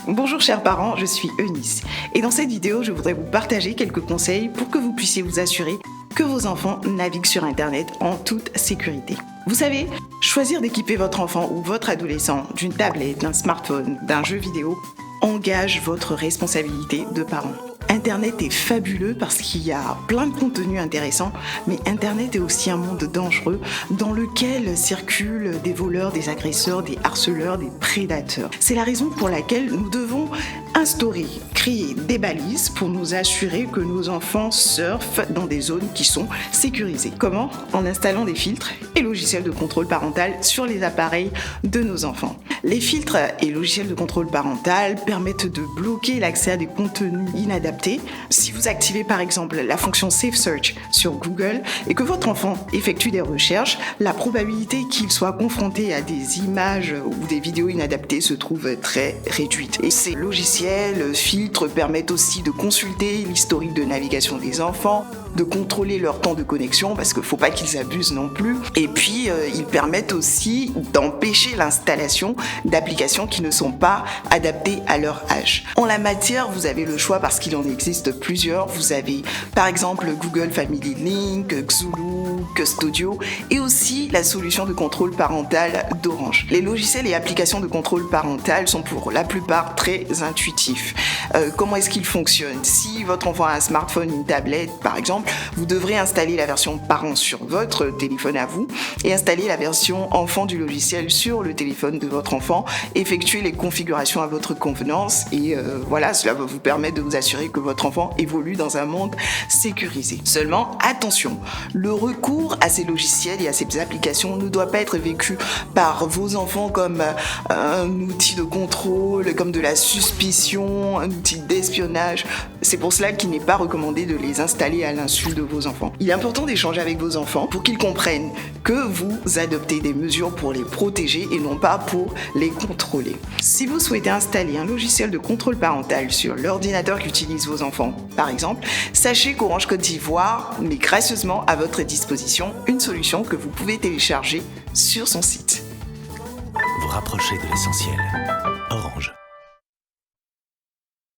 Bonjour chers parents, je suis Eunice et dans cette vidéo je voudrais vous partager quelques conseils pour que vous puissiez vous assurer que vos enfants naviguent sur internet en toute sécurité. Vous savez, choisir d'équiper votre enfant ou votre adolescent d'une tablette, d'un smartphone, d'un jeu vidéo engage votre responsabilité de parent. Internet est fabuleux parce qu'il y a plein de contenus intéressants, mais Internet est aussi un monde dangereux dans lequel circulent des voleurs, des agresseurs, des harceleurs, des prédateurs. C'est la raison pour laquelle nous devons créer des balises pour nous assurer que nos enfants surfent dans des zones qui sont sécurisées. Comment ? En installant des filtres et logiciels de contrôle parental sur les appareils de nos enfants. Les filtres et logiciels de contrôle parental permettent de bloquer l'accès à des contenus inadaptés. Si vous activez par exemple la fonction Safe Search sur Google et que votre enfant effectue des recherches, la probabilité qu'il soit confronté à des images ou des vidéos inadaptées se trouve très réduite. Et ces logiciels, filtres permettent aussi de consulter l'historique de navigation des enfants, de contrôler leur temps de connexion parce qu'il ne faut pas qu'ils abusent non plus. Et puis, ils permettent aussi d'empêcher l'installation d'applications qui ne sont pas adaptées à leur âge. En la matière, vous avez le choix parce qu'il en existe plusieurs. Vous avez par exemple Google Family Link, Xulu, Custodio et aussi la solution de contrôle parental d'Orange. Les logiciels et applications de contrôle parental sont pour la plupart très intuitifs. Comment est-ce qu'ils fonctionnent ? Si votre enfant a un smartphone, une tablette par exemple, vous devrez installer la version parent sur votre téléphone à vous et installer la version enfant du logiciel sur le téléphone de votre enfant, effectuer les configurations à votre convenance et voilà, cela va vous permettre de vous assurer que votre enfant évolue dans un monde sécurisé. Seulement, attention, le recours à ces logiciels et à ces applications ne doit pas être vécu par vos enfants comme un outil de contrôle, comme de la suspicion, un outil d'espionnage. C'est pour cela qu'il n'est pas recommandé de les installer à l'insu de vos enfants. Il est important d'échanger avec vos enfants pour qu'ils comprennent que vous adoptez des mesures pour les protéger et non pas pour les contrôler. Si vous souhaitez installer un logiciel de contrôle parental sur l'ordinateur qu'utilisent vos enfants, par exemple, sachez qu'Orange Côte d'Ivoire met gracieusement à votre disposition une solution que vous pouvez télécharger sur son site. Vous rapprochez de l'essentiel.